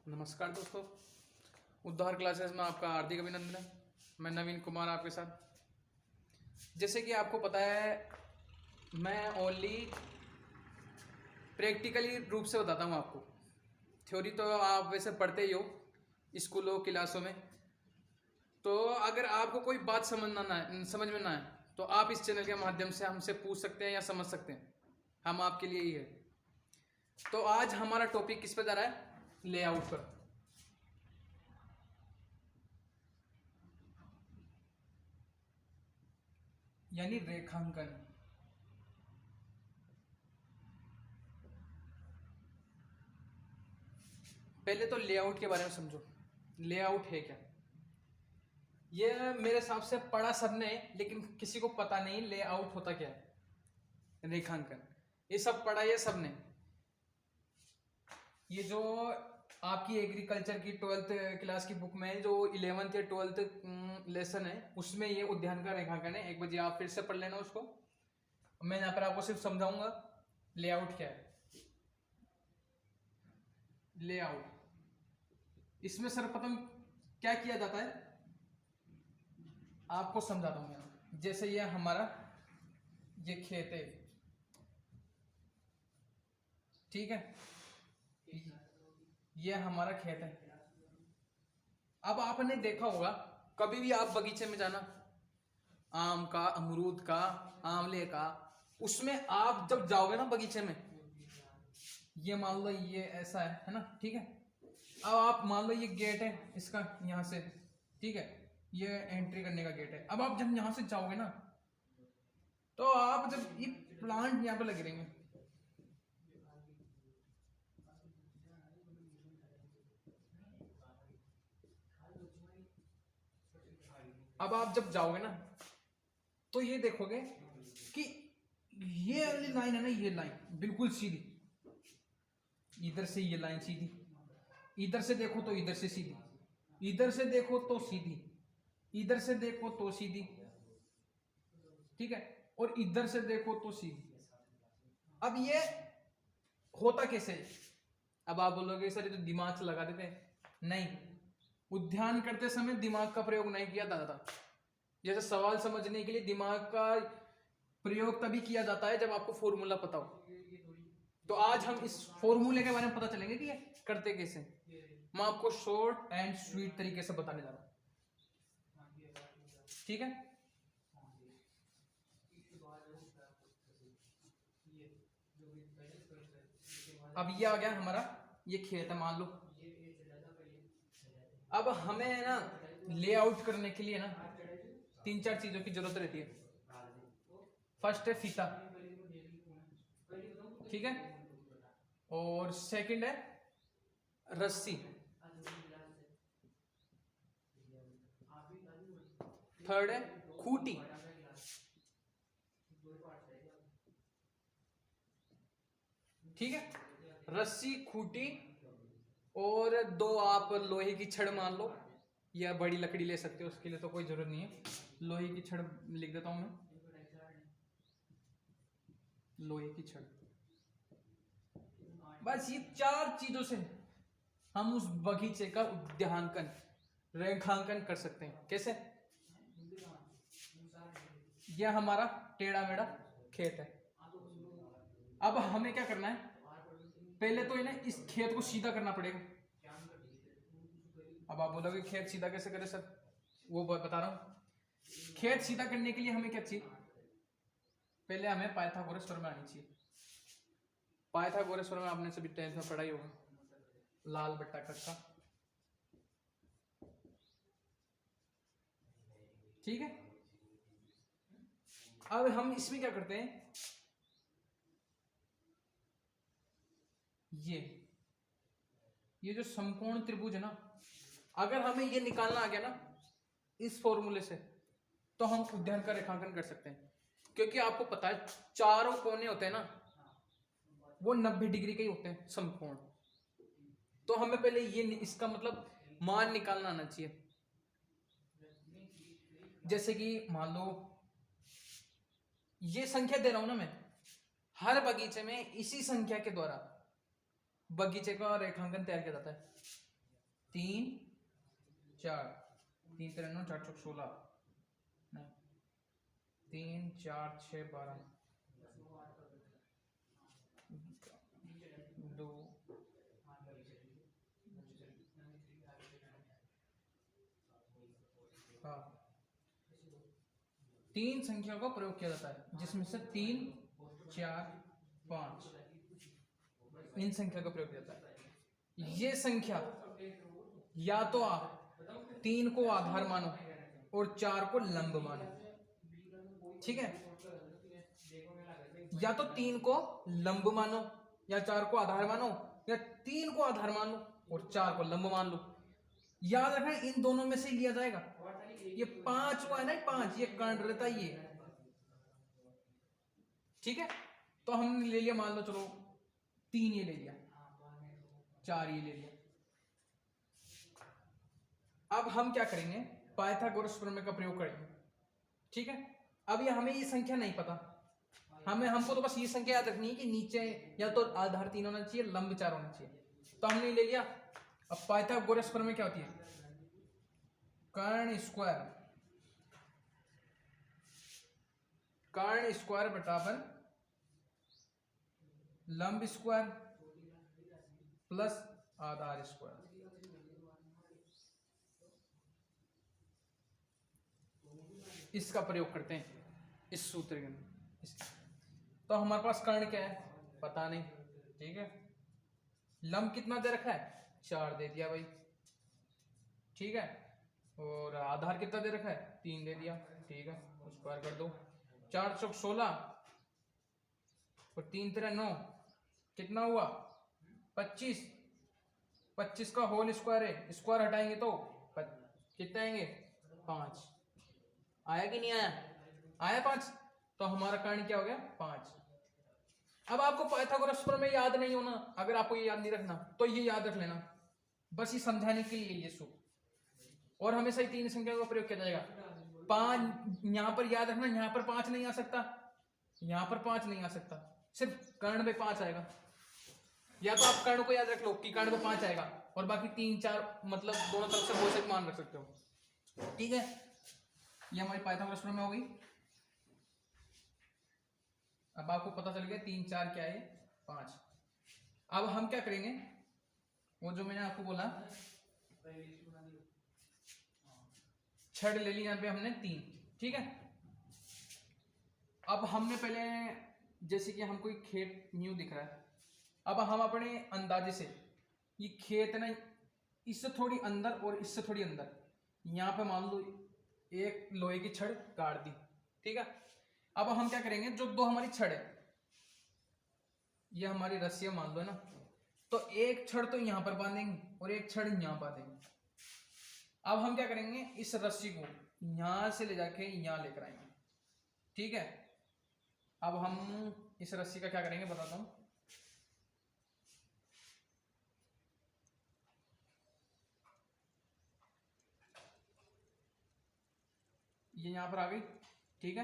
नमस्कार दोस्तों, उद्धार क्लासेस में आपका हार्दिक अभिनंदन है। मैं नवीन कुमार आपके साथ। जैसे कि आपको पता है, मैं ओनली प्रैक्टिकली रूप से बताता हूँ आपको। थ्योरी तो आप वैसे पढ़ते ही हो स्कूलों क्लासों में। तो अगर आपको कोई बात समझ में ना आए तो आप इस चैनल के माध्यम से हमसे पूछ सकते हैं या समझ सकते हैं। हम आपके लिए ही है। तो आज हमारा टॉपिक किस पे जा रहा है? लेआउट पर। यानी रेखांकन। पहले तो लेआउट के बारे में समझो। लेआउट है क्या? ये मेरे हिसाब से पढ़ा सबने, लेकिन किसी को पता नहीं लेआउट होता क्या है। रेखांकन ये सब पढ़ा है सबने। ये जो आपकी एग्रीकल्चर की 12th क्लास की बुक में जो 11th या 12th लेसन है, उसमें ये उद्यान का रेखांकन है। एक बजे आप फिर से पढ़ लेना उसको। मैं यहाँ पर आपको सिर्फ समझाऊंगा लेआउट क्या है। लेआउट इसमें सर्वप्रथम क्या किया जाता है आपको समझाता हूँ मैं। जैसे ये हमारा ये खेत है, ठीक है, ये हमारा खेत है। अब आपने देखा होगा, कभी भी आप बगीचे में जाना, आम का, अमरूद का, आंवले का, उसमें आप जब जाओगे ना बगीचे में, ये मान लो ये ऐसा है ना, ठीक है। अब आप मान लो ये गेट है इसका, यहाँ से, ठीक है, ये एंट्री करने का गेट है। अब आप जब यहाँ से जाओगे ना, तो आप जब ये प्लांट यहाँ पे लगे रहेंगे, अब आप जब जाओगे ना तो ये देखोगे कि ये वाली लाइन है ना, ये लाइन बिल्कुल सीधी, इधर से ये लाइन सीधी, इधर से देखो तो इधर से सीधी, इधर से देखो तो सीधी, इधर से देखो तो सीधी, ठीक है, और इधर से देखो तो सीधी। अब ये होता कैसे? अब आप बोलोगे सर ये तो दिमाग से लगा देते हैं। नहीं, उद्यान करते समय दिमाग का प्रयोग नहीं किया जाता था। जैसे सवाल समझने के लिए दिमाग का प्रयोग तभी किया जाता है जब आपको फॉर्मूला पता हो। तो आज हम इस फॉर्मूले के बारे में पता चलेंगे कि ये करते कैसे। मैं आपको शॉर्ट एंड स्वीट तरीके से बताने जा रहा हूं, ठीक है। अब ये आ गया हमारा, ये खेत है मान लो। अब हमें ना लेआउट करने के लिए ना 3-4 चीजों की जरूरत रहती है। फर्स्ट है फीता, ठीक है, और सेकंड है रस्सी, थर्ड है खूंटी, ठीक है। रस्सी, खूंटी और 2 आप लोहे की छड़ मान लो, या बड़ी लकड़ी ले सकते हो, उसके लिए तो कोई जरूरत नहीं है। लोहे की छड़ लिख देता हूं मैं, लोहे की छड़। बस ये 4 चीजों से हम उस बगीचे का उद्यानांकन, रेखांकन कर सकते हैं। कैसे? यह हमारा टेढ़ा मेढ़ा खेत है। अब हमें क्या करना है? पहले तो इन्हें इस खेत को सीधा करना पड़ेगा। अब आप बोलोगे खेत सीधा कैसे करें सर? वो बता रहा हूं। खेत सीधा करने के लिए हमें क्या चाहिए? पहले हमें पाइथागोरस थ्योरम आनी चाहिए। पाइथागोरस थ्योरम आपने सभी 10th में पढ़ा ही होगा, लाल बट्टा कक्का, ठीक है। अब हम इसमें क्या करते हैं, ये जो समकोण त्रिभुज है ना, अगर हमें ये निकालना आ गया ना इस फॉर्मूले से, तो हम उद्यान का रेखांकन कर सकते हैं। क्योंकि आपको पता है चारों कोने होते हैं ना, वो 90 डिग्री के ही होते हैं, समकोण। तो हमें पहले ये इसका मतलब मान निकालना आना चाहिए। जैसे कि मान लो ये संख्या दे रहा हूं ना मैं, हर बगीचे में इसी संख्या के द्वारा बगीचे का रेखांकन तैयार किया जाता है। 3 4, 3 3 9 4 4 16, नहीं 3 4 6 12, 2, हाँ 3 संख्या का प्रयोग किया जाता है, जिसमें से 3 4 5 इन संख्या का प्रयोग किया जाता है। ये संख्या या तो आप 3 को आधार मानो और 4 को लंब मानो, ठीक है, या तो 3 को लंब मानो या 4 को आधार मानो, या 3 को आधार मान लो और 4 को लंब मान लो। याद रखना इन दोनों में से लिया जाएगा। ये 5 हुआ है ना, 5 ये कर्ण रहता है ये, ठीक है। तो हमने ले लिया, मान लो चलो 3 ये ले लिया, 4 ये ले लिया। अब हम क्या करेंगे, पाइथागोरस प्रमेय का प्रयोग करेंगे, ठीक है। अब ये हमें ये संख्या नहीं पता, हमको तो बस ये संख्या याद रखनी है कि नीचे या तो आधार 3 होना चाहिए, लंब 4 होना चाहिए। तो हमने ले लिया। अब पाइथागोरस प्रमेय क्या होती है, कर्ण स्क्वायर बटाबर लंब स्क्वायर प्लस आधार स्क्वायर। इसका प्रयोग करते हैं इस सूत्र में। तो हमारे पास कर्ण क्या है पता नहीं, ठीक है। लंब कितना दे रखा है, 4 दे दिया भाई, ठीक है। और आधार कितना दे रखा है, 3 दे दिया, ठीक है। स्क्वायर कर दो, 4 चौक 16 और 3 3 9, कितना हुआ 25। 25 का होल स्क्वायर है, स्क्वायर हटाएंगे तो कितने आएंगे 5। आया कि नहीं आया, आया 5। तो हमारा कर्ण क्या हो गया 5। अब आपको पाइथागोरस प्रमेय याद नहीं होना, अगर आपको ये याद नहीं रखना तो ये याद रख लेना, बस ये समझाने के लिए ये सूत्र। और हमेशा ही 3 संख्या का प्रयोग किया जाएगा। 5 यहां पर याद रखना, यहां पर 5 नहीं आ सकता, यहां पर 5 नहीं आ सकता, सिर्फ कर्ण पे 5 आएगा। या तो आप कर्ण को याद रख लो कि कर्ण पे 5 आएगा और बाकी 3 4 मतलब दोनों तरफ से बहुत से मान रख सकते हो, ठीक है। ये हमारी पाइथागोरस प्रमेय हो गई। अब आपको पता चल गया 3 4 क्या है 5। अब हम क्या करेंगे, वो जो मैंने आपको बोला छड़ ले ली, यहाँ पे हमने 3, ठीक है। अब हमने पहले जैसे कि हमको एक खेत न्यू दिख रहा है, अब हम अपने अंदाजे से ये खेत ना इससे थोड़ी अंदर और इससे थोड़ी अंदर, यहाँ पे मान लो एक लोहे की छड़ काट दी, ठीक है। अब हम क्या करेंगे, जो 2 हमारी छड़ है, ये हमारी रस्सियां मान लो है ना, तो एक छड़ तो यहां पर बांधेंगे और एक छड़ यहां बांधेंगे। अब हम क्या करेंगे, इस रस्सी को यहां से ले जाके यहां लेकर आएंगे, ठीक है। अब हम इस रस्सी का क्या करेंगे बताता हूं। ये यहां पर आ गई, ठीक है,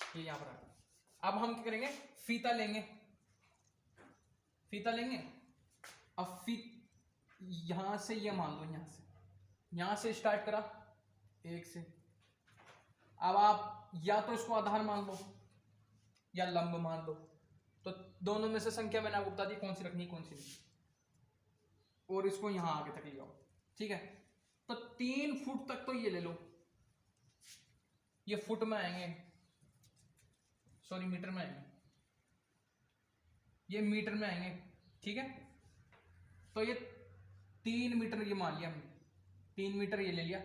ये यहां पर आ गई। अब हम क्या करेंगे, फीता लेंगे, फीता लेंगे। अब यहां से ये मान लो, यहां से स्टार्ट करा 1 से। अब आप या तो इसको आधार मान लो या लंब मान लो, तो दोनों में से संख्या मैंने आपको बता दी कौन सी रखनी कौन सी नहीं, और इसको यहां आगे तक ले जाओ, ठीक है। तो 3 फुट तक तो ये ले लो, ये फुट में आएंगे, सॉरी मीटर में आएंगे, ये मीटर में आएंगे, ठीक है। तो ये 3 मीटर ये मान लिया हमने, 3 मीटर ये ले लिया,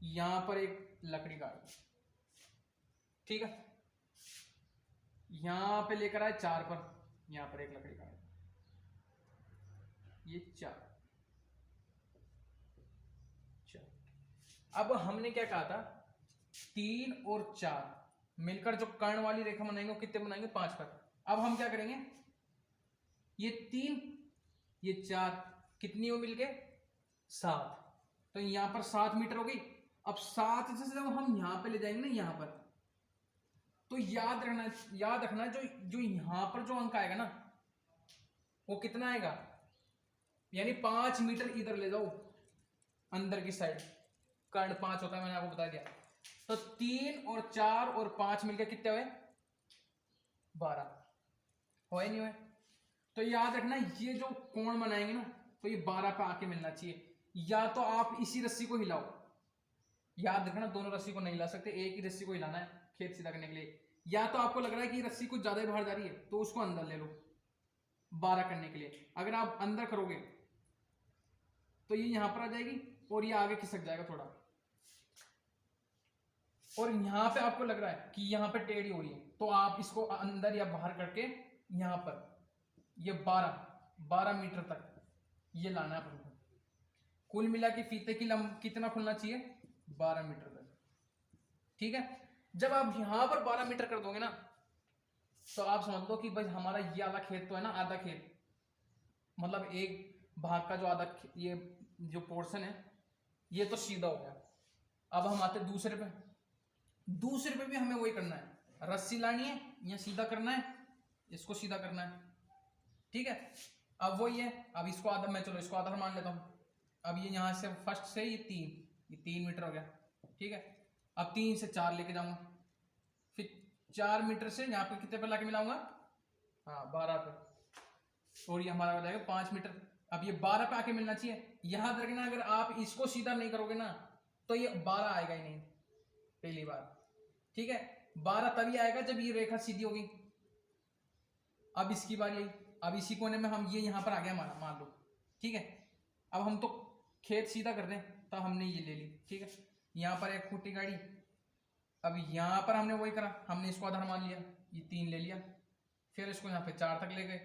यहां पर एक लकड़ी काट दी, ठीक है। यहां पे लेकर आए 4 पर, यहां पर एक लकड़ी काट दी, ये 4। अब हमने क्या कहा था, 3 और 4 मिलकर जो कर्ण वाली रेखा बनाएंगे वो कितने बनाएंगे 5 पर। अब हम क्या करेंगे, ये 3 ये 4 कितनी हो मिलके 7, तो यहां पर 7 मीटर हो गई। अब 7 से जब हम यहां पे ले जाएंगे ना यहां पर, तो याद रखना जो यहां पर जो अंक आएगा ना वो कितना आएगा यानी 5 मीटर इधर ले जाओ अंदर की साइड, कर्ण 5 होता है, मैंने आपको बता दिया। तो 3 और 4 और 5 मिलकर कितने हुए? 12 हुए, नहीं हुए? तो याद रखना ये जो कोण बनाएंगे ना, तो ये 12 पे आके मिलना चाहिए। या तो आप इसी रस्सी को हिलाओ, याद रखना दोनों रस्सी को नहीं हिला सकते, एक ही रस्सी को हिलाना है खेत सीधा करने के लिए। या तो आपको लग रहा है कि रस्सी कुछ ज्यादा ही बाहर जा रही है, तो उसको अंदर ले लो 12 करने के लिए। अगर आप अंदर करोगे तो ये यहां पर आ जाएगी और ये आगे खिसक जाएगा थोड़ा, और यहां पे आपको लग रहा है कि यहां पे टेढ़ी हो रही है, तो आप इसको अंदर या बाहर करके यहां पर ये 12 मीटर तक ये लाना है अपन को। कुल मिला के फीते की लंब कितना खुलना चाहिए? 12 मीटर तक, ठीक है। जब आप यहां पर 12 मीटर कर दोगे ना, तो आप समझ लो कि भाई हमारा ये आधा खेत तो है ना, आधा खेत मतलब एक भाग का जो आधा ये जो पोर्शन है ये तो सीधा हो गया। अब हम आते दूसरे पे, दूसरे पे भी हमें वही करना है, रस्सी लानी है, या सीधा करना है, इसको सीधा करना है, ठीक है। अब वही है, अब इसको आधा, मैं चलो इसको आधा मान लेता हूं। अब ये यहां से फर्स्ट से ये 3 मीटर हो गया, ठीक है। अब 3 से 4 लेके जाऊंगा, फिर 4 मीटर से यहाँ पे कितने पे लाके मिलाऊंगा? हाँ 12 पे, और ये हमारा हो जाएगा 5 मीटर। अब ये 12 पे आके मिलना चाहिए। याद रखना अगर आप इसको सीधा नहीं करोगे ना, तो ये 12 आएगा ही नहीं पहली बार, ठीक है। 12 तभी आएगा जब ये रेखा सीधी होगी। अब इसकी बारी आई, अब इसी कोने में हम ये यहां पर आ गया मान लो, ठीक है। अब हम तो खेत सीधा कर रहे हैं, तो हमने ये ले ली, ठीक है। यहां पर एक खूंटी गाड़ी, अब यहां पर हमने वही करा, हमने इसको आधार मान लिया, ये 3 ले लिया, फिर इसको यहां पे 4 तक ले गए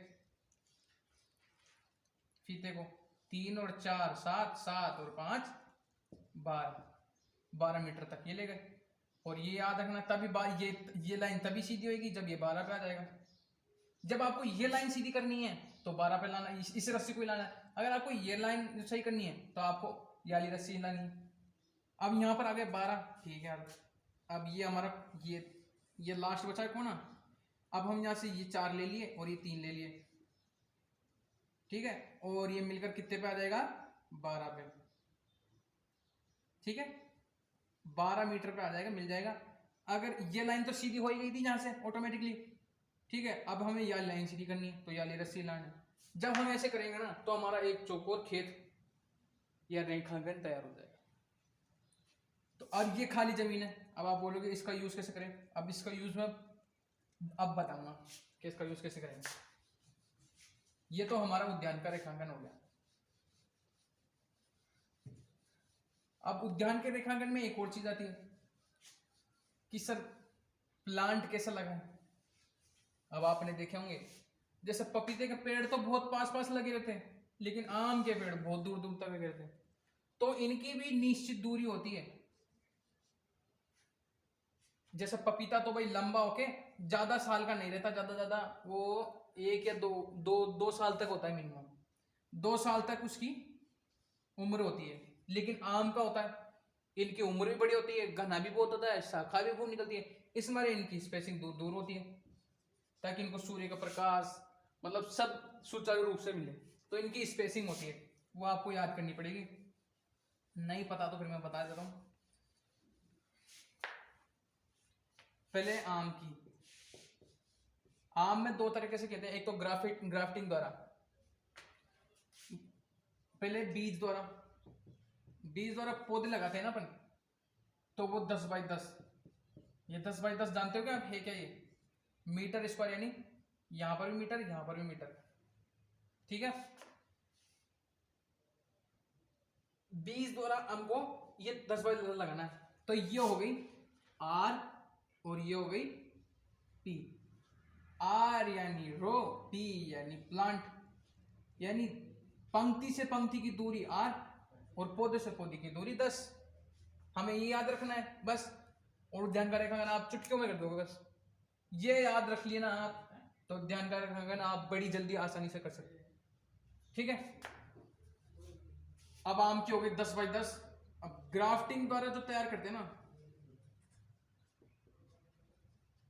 फीते को, 3 और 4 7, 7 और 5 12 मीटर तक ये ले गए। और ये याद रखना तभी ये लाइन तभी सीधी होगी जब ये 12 पे आ जाएगा। जब आपको ये लाइन सीधी करनी है तो 12 पे लाना, इस रस्सी को ही लाना है। अगर आपको ये लाइन सही करनी है तो आपको ये वाली रस्सी लानी है। अब यहाँ पर आ गए 12, ठीक है। अब ये हमारा ये लास्ट बचा है ना, अब हम यहाँ से ये 4 ले लिए और ये 3 ले लिए, ठीक है। और ये मिलकर कितने पे आ जाएगा? 12 पे, ठीक है। 12 मीटर पे आ जाएगा, मिल जाएगा। अगर ये लाइन तो सीधी हो ही गई थी यहाँ से ऑटोमेटिकली, ठीक है। अब हमें यह लाइन सीधी करनी है, तो यह वाली रस्सी लानी है। जब हम ऐसे करेंगे ना, तो हमारा एक चौकोर खेत या रेखांकन तैयार हो जाएगा। तो अब ये खाली जमीन है, अब आप बोलोगे इसका यूज कैसे करें? अब इसका यूज मैं अब बताऊंगा कि इसका यूज कैसे करेंगे। ये तो हमारा उद्यान का रेखांकन हो गया। अब उद्यान के रेखांकन में एक और चीज आती है कि सर प्लांट कैसा लगा। अब आपने देखे होंगे जैसे पपीते के पेड़ तो बहुत पास पास लगे रहते हैं, लेकिन आम के पेड़ बहुत दूर दूर तक लगे रहते हैं, तो इनकी भी निश्चित दूरी होती है। जैसे पपीता तो भाई लंबा होके ज्यादा साल का नहीं रहता, ज्यादा वो 1 या 2 साल तक होता है मिनिमम, 2 साल तक उसकी उम्र होती है। लेकिन आम का होता है, इनकी उम्र भी बड़ी होती है, घना भी बहुत होता है, शाखा भी खूब निकलती है, इस मारे इनकी स्पेसिंग दूर दूर होती है, ताकि इनको सूर्य का प्रकाश मतलब सब सुचारू रूप से मिले। तो इनकी स्पेसिंग होती है, वो आपको याद करनी पड़ेगी। नहीं पता तो फिर मैं बता देता हूं। पहले आम की, आम में 2 तरीके से कहते हैं, एक तो ग्राफ्टिंग द्वारा, पहले बीज द्वारा पौधे लगाते हैं ना अपन, तो वो 10 बाई 10, ये 10 बाई 10 जानते हो क्या आप है क्या? ये मीटर स्क्वायर, यानी यहां पर भी मीटर, यहां पर भी मीटर, ठीक है। बीज द्वारा हमको ये 10 बाई 10 लगाना है, तो ये हो गई आर और ये हो गई पी। आर यानी रो, पी यानी प्लांट, यानी पंक्ति से पंक्ति की दूरी आर और पौधे से पौधे की दूरी 10। हमें ये याद रखना है बस, और ध्यान का रेखांकन आप चुटकियों में कर दोगे बस। ये याद रख लिए ना आप, तो ध्यान का रेखांकन आप बड़ी जल्दी आसानी से कर सकते हैं, ठीक है। अब आम की हो गई 10 बाई 10। अब ग्राफ्टिंग द्वारा जो तैयार करते हैं ना,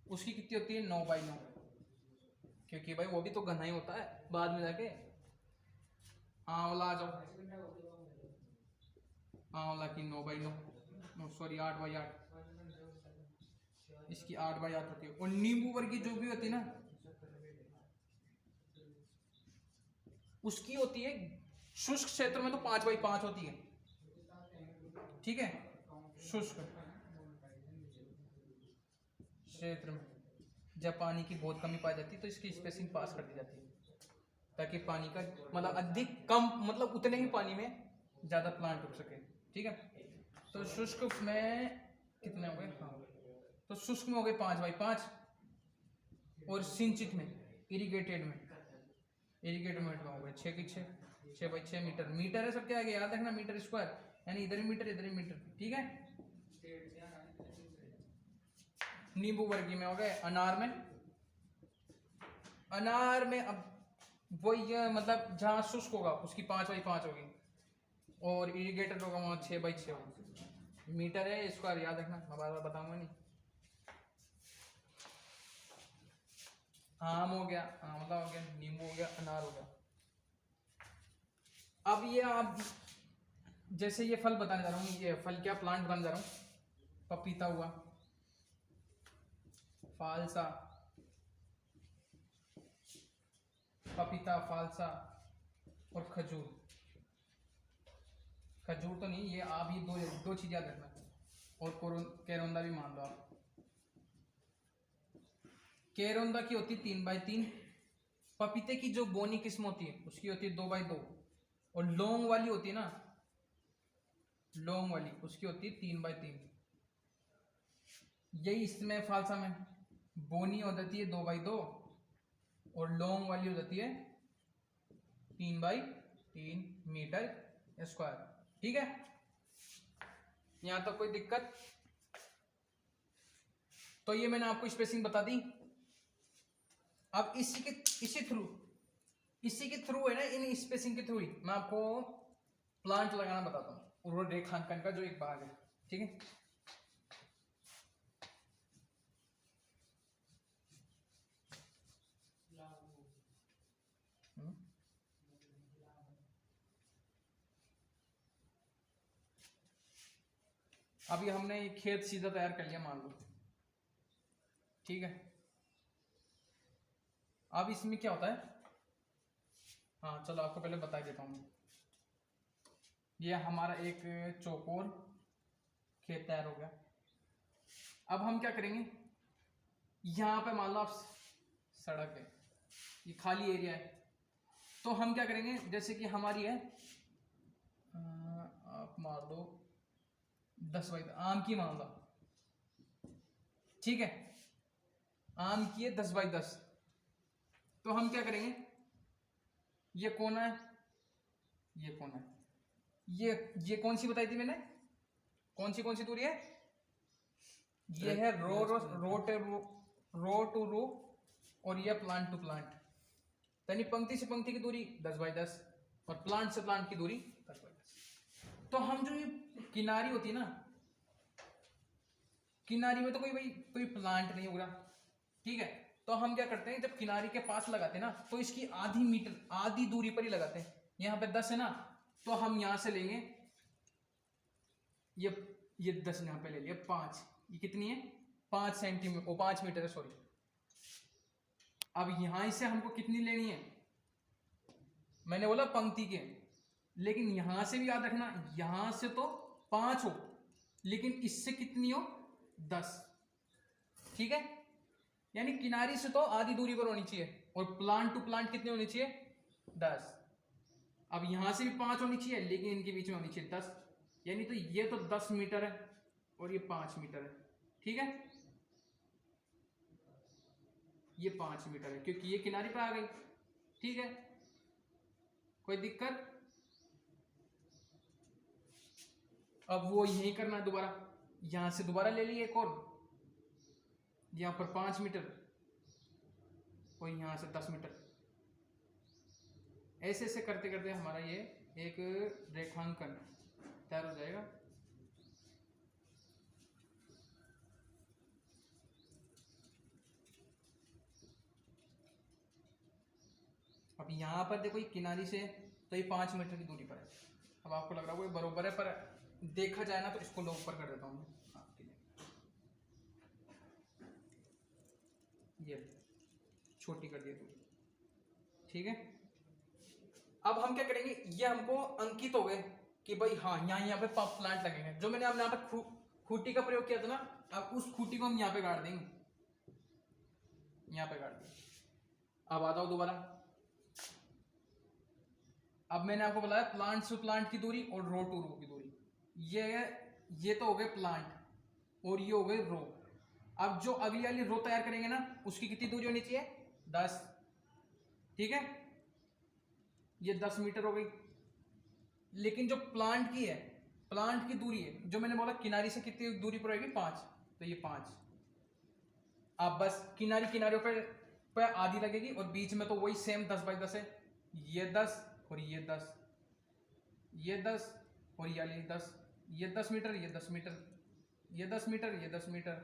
उसकी कितनी होती है? 9 बाई 9, क्योंकि भाई वो भी तो घना ही होता है बाद में जाके। आंवला आ जाओ, आंवला की 9 बाई 9, नो सॉरी 8 बाई 8, इसकी 8 बाई 8 होती है। और नींबू वर्गी जो भी होती है ना उसकी होती है शुष्क क्षेत्र में तो 5 बाई 5 होती है, ठीक है। शुष्क क्षेत्र में जब पानी की बहुत कमी पाई जाती है तो इसकी स्पेसिंग पास कर दी जाती है, ताकि पानी का मतलब अधिक कम मतलब उतने ही पानी में ज्यादा प्लांट उग सके, ठीक है। तो शुष्क में कितने हो गए, हाँ, तो शुष्क में हो गए 5 बाई 5, और सिंचित में इरिगेटेड में हो गए 6 बाई 6 मीटर है सबके आगे, याद रखना मीटर स्क्वायर, यानी इधर ही मीटर, ठीक है। नींबू वर्गीय में हो गए। अनार में अब वही मतलब जहाँ शुष्क होगा उसकी 5 बाई 5 होगी, और इरिगेटेड होगा वहाँ 6 बाई 6 होगी। मीटर है स्क्वायर, याद रखना, मैं बार बार बताऊंगा नहीं। आम हो गया, आंवला हो गया, नींबू हो गया, अनार हो गया। अब ये आप जैसे ये फल बताने जा रहा हूँ, ये फल क्या प्लांट बताने जा रहा हूँ। पपीता हुआ, फालसा, पपीता, फालसा और खजूर। खजूर तो नहीं, ये आप ये दो चीज याद रखना, और केरोंदा भी मान लो आप। केरोंदा की होती 3 बाई 3, पपीते की जो बोनी किस्म होती है उसकी होती है 2 बाई 2, और लौंग वाली होती है ना, लौंग वाली उसकी होती है 3 बाई 3। यही इसमें फालसा में बोनी हो जाती है 2 बाई 2, और लौंग वाली हो जाती है 3 बाई 3 मीटर स्क्वायर, ठीक है। यहां तक कोई दिक्कत? तो ये मैंने आपको स्पेसिंग बता दी। अब इसी के थ्रू है ना, इन स्पेसिंग के थ्रू ही मैं आपको प्लांट लगाना बताता हूँ, उर्वर रेखांकन का जो एक भाग है, ठीक है। अभी हमने ये खेत सीधा तैयार कर लिया मान लो, ठीक है। अब इसमें क्या होता है, हाँ चलो आपको पहले बता देता हूँ। ये हमारा एक चौकोर खेत तैयार हो गया। अब हम क्या करेंगे, यहाँ पे मान लो आप सड़क है, ये खाली एरिया है, तो हम क्या करेंगे, जैसे कि हमारी है आप मार दो 10 बाई, आम की मान लो, ठीक है, आम की है 10 बाई 10। तो हम क्या करेंगे, ये कोना है, ये कोना है, ये कौन सी बताई थी मैंने, कौन सी दूरी है, ये है रो टू रो, और ये प्लांट टू प्लांट, यानी पंक्ति से पंक्ति की दूरी 10 बाई 10, और प्लांट से प्लांट की दूरी 10 बाई 10। तो हम जो ये किनारी होती है ना, किनारी में तो कोई प्लांट नहीं उग रहा, ठीक है। तो हम क्या करते हैं, जब किनारी के पास लगाते हैं ना, तो इसकी आधी दूरी पर ही लगाते हैं। यहाँ पे 10 है ना, तो हम यहां से लेंगे, ये 10 यहाँ पे ले लिया, 5, ये कितनी है 5 सेंटीमीटर, वो 5 मीटर है सॉरी। अब यहां से हमको कितनी लेनी है, मैंने बोला पंक्ति के, लेकिन यहां से भी याद रखना, यहां से तो 5 हो, लेकिन इससे कितनी हो 10, ठीक है। यानी किनारी से तो आधी दूरी पर होनी चाहिए, और प्लांट टू प्लांट कितनी होनी चाहिए 10। अब यहां से भी 5 होनी चाहिए, लेकिन इनके बीच में होनी चाहिए 10, यानी तो ये तो 10 मीटर है और ये 5 मीटर है, ठीक है। ये 5 मीटर है क्योंकि ये किनारे पे आ गई, ठीक है। कोई दिक्कत? अब वो यही करना है दोबारा, यहां से दोबारा ले लिए एक और, यहां पर 5 मीटर और यहां से 10 मीटर, ऐसे ऐसे करते करते हमारा ये एक रेखांकन तैयार हो जाएगा। अब यहां पर देखो ये किनारी से तो ये 5 मीटर की दूरी पर है। अब आपको लग रहा है वो बरोबर है, पर देखा जाए ना तो इसको लो ऊपर कर देता हूँ आपके लिए, ये छोटी कर दिया दूरी, ठीक है। अब हम क्या करेंगे, ये हमको अंकित हो गए कि भाई हाँ यहाँ पे प्लांट लगेंगे। जो मैंने अब यहाँ पे खूंटी का प्रयोग किया था ना, अब उस खूंटी को हम यहाँ पे गाड़ देंगे, यहाँ पे गाड़ दिया। अब आ जाओ दोबारा, अब मैंने आपको बताया प्लांट से प्लांट की दूरी और रो टू रो की दूरी, ये तो हो गए प्लांट और ये हो गए रो। अब जो अगली वाली रो तैयार करेंगे ना, उसकी कितनी दूरी होनी चाहिए, 10, ठीक है, ये 10 मीटर हो गई। लेकिन जो प्लांट की है, प्लांट की दूरी है, जो मैंने बोला किनारी से कितनी दूरी पर रहेगी, 5, तो ये 5। अब बस किनारियों पर आधी लगेगी और बीच में तो वही सेम 10 बाई 10 है, ये 10 और ये 10, ये 10 और ये 10, ये 10 मीटर, ये 10 मीटर, ये 10 मीटर, ये 10 मीटर,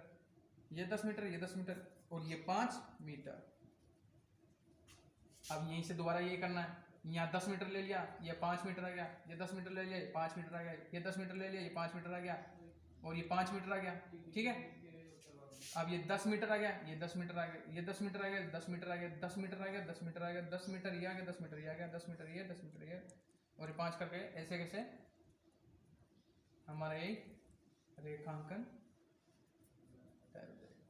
ये 10 मीटर, ये 10 मीटर और ये 5 मीटर। अब यहीं से दोबारा ये करना है, यहाँ 10 मीटर ले लिया, ये 5 मीटर आ गया, ये 10 मीटर ले लिया, ये 5 मीटर आ गया, ये 10 मीटर ले लिया, ये 5 मीटर आ गया और ये 5 मीटर आ गया, ठीक है। अब ये 10 मीटर आ गया, ये 10 मीटर आ गया, ये 10 मीटर आ गया, 10 मीटर आ गया, 10 मीटर आ गया, 10 मीटर आ गया, 10 मीटर ये आ गया, 10 मीटर ये आ गया, 10 मीटर ये, 10 मीटर ये और ये 5 करके ऐसे कैसे हमारा यही रेखांकन।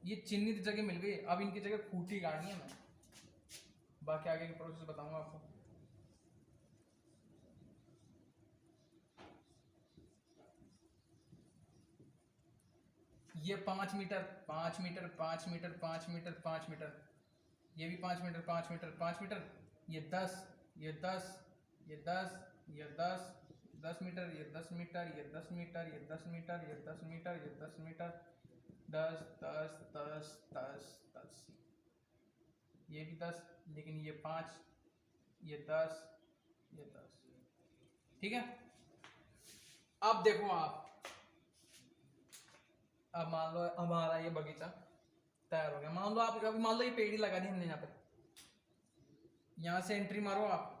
ये चिन्हित जगह मिल गई। अब इनकी जगह खूंटी गाड़नी है, मैं बाकी आगे की प्रोसेस बताऊंगा आपको। ये 5 metre, 5 metre, 5 metre, 5 metre, 5 metre, ये भी 5 मीटर, 5 मीटर, 5 मीटर, ये 10, ये 10, ये 10, ये 10, 10 मीटर, ये 10 मीटर, ये 10 मीटर, ये 10 मीटर, ये 10 मीटर, ये 10 मीटर, 10, 10, 10, 10, 10, ये भी 10, लेकिन ये 5, ये 10, ये 10, ठीक है। अब देखो आप, अब मान लो हमारा ये बगीचा तैयार हो गया। मान लो आप, अभी मान लो ये पेड़ ही लगा दी हमने यहाँ पे, यहाँ से एंट्री मारो आप,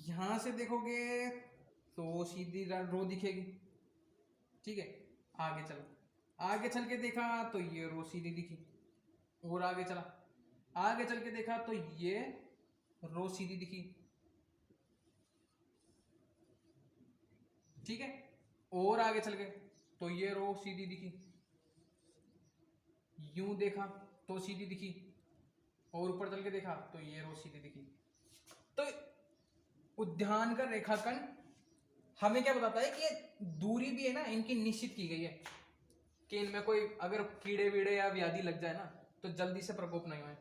यहां से देखोगे तो सीधी रो दिखेगी, ठीक है। आगे चलो, आगे चल के देखा तो ये रो सीधी दिखी, और आगे चला, आगे चल के देखा तो ये रो सीधी दिखी, ठीक है। और आगे चल गए तो ये रो सीधी दिखी, यूं देखा तो सीधी दिखी, और ऊपर चल के देखा तो ये रो सीधी दिखी। तो उद्यान का रेखांकन हमें क्या बताता है कि दूरी भी है ना इनकी निश्चित की गई है, कि इनमें कोई अगर कीड़े वीड़े या व्याधि लग जाए ना तो जल्दी से प्रकोप नहीं होए,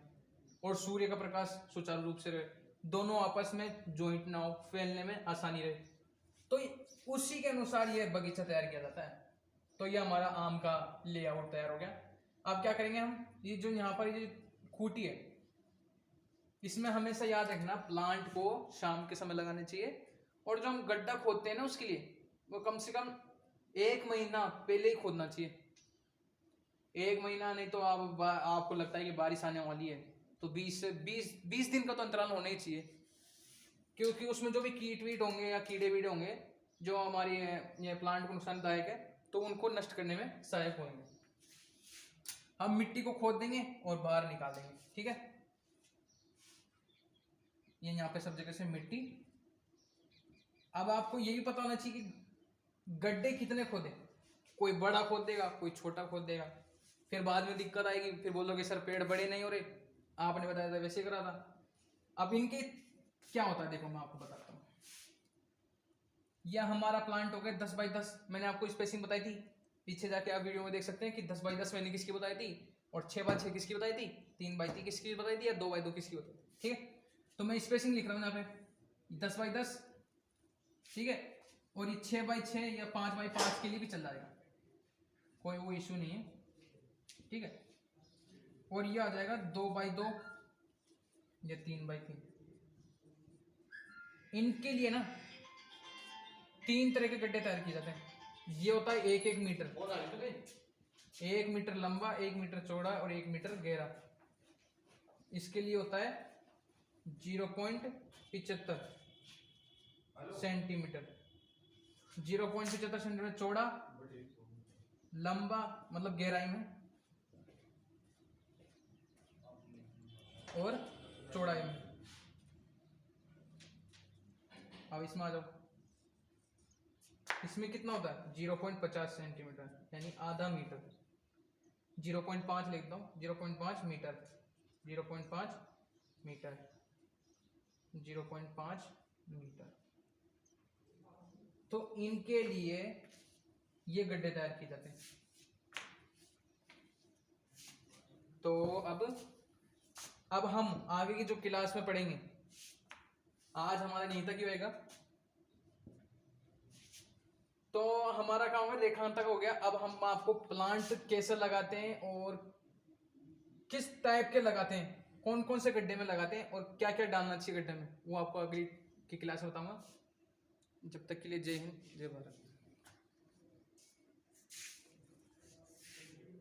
और सूर्य का प्रकाश सुचारू रूप से रहे, दोनों आपस में ज्वाइंट ना हो, फैलने में आसानी रहे। तो उसी के अनुसार यह बगीचा तैयार किया जाता है। तो ये हमारा आम का लेआउट तैयार हो गया। अब क्या करेंगे हम, ये जो यहाँ पर ये खूंटी है, इसमें हमेशा याद रखना प्लांट को शाम के समय लगाने चाहिए, और जो हम गड्ढा खोदते हैं ना उसके लिए, वो कम से कम 1 महीना पहले ही खोदना चाहिए। 1 महीना नहीं तो आपको लगता है कि बारिश आने वाली है तो 20 दिन का तो अंतराल होना ही चाहिए, क्योंकि उसमें जो भी कीट वीट होंगे या कीड़े वीड़े होंगे जो हमारी ये प्लांट को नुकसानदायक है, तो उनको नष्ट करने में सहायक होंगे। हम मिट्टी को खोद देंगे और बाहर निकाल देंगे, ठीक है। ये यहाँ पे सब जगह से मिट्टी। अब आपको ये भी पता होना चाहिए कि गड्ढे कितने खोदे, कोई बड़ा खोद देगा, कोई छोटा खोद देगा, फिर बाद में दिक्कत आएगी, फिर बोलोगे सर पेड़ बड़े नहीं हो रहे, आपने बताया था वैसे करा था। अब इनके क्या होता है देखो मैं आपको बताता हूँ। यह हमारा प्लांट हो गया 10 बाई 10, मैंने आपको स्पेसिंग बताई थी, पीछे जाके आप वीडियो में देख सकते हैं कि 10 बाई 10 मैंने किसकी बताई थी, और 6 बाई 6 किसकी बताई थी, 3 बाई 3 किसकी बताई थी, या 2 बाई 2 किसकी बताई थी, ठीक है। तो मैं स्पेसिंग लिख रहा हूँ यहाँ पे 10 बाई 10, ठीक है। और ये 6 बाई 6 या 5 बाई 5 के लिए भी चल जाएगा, कोई वो इशू नहीं है, ठीक है। और ये आ जाएगा 2 बाई 2 या 3 बाई 3। इनके लिए ना 3 तरह के गड्ढे तैयार किए जाते हैं। ये होता है 1-1 मीटर, 1 मीटर लंबा, 1 मीटर चौड़ा और 1 मीटर गहरा। इसके लिए होता है 0.75 सेंटीमीटर, 0.75 सेंटीमीटर चौड़ा, लंबा मतलब गहराई में, और चौड़ाई में। अब इसमें आ जाओ, इसमें कितना होता है 0.50 सेंटीमीटर यानी आधा मीटर। 0.5 लिख दो, 0.5 मीटर, 0.5 मीटर, 0.5 मीटर। तो इनके लिए ये गड्ढे तैयार किए जाते हैं। तो अब हम आगे की जो क्लास में पढ़ेंगे, आज हमारा यहीं तक ही होएगा। तो हमारा काम है रेखांकन हो गया। अब हम आपको प्लांट कैसे लगाते हैं और किस टाइप के लगाते हैं, कौन कौन से गड्ढे में लगाते हैं और क्या क्या डालना चाहिए गड्ढे में, वो आपको अगली की क्लास में बताऊंगा। जब तक के लिए जय हिंद, जय भारत।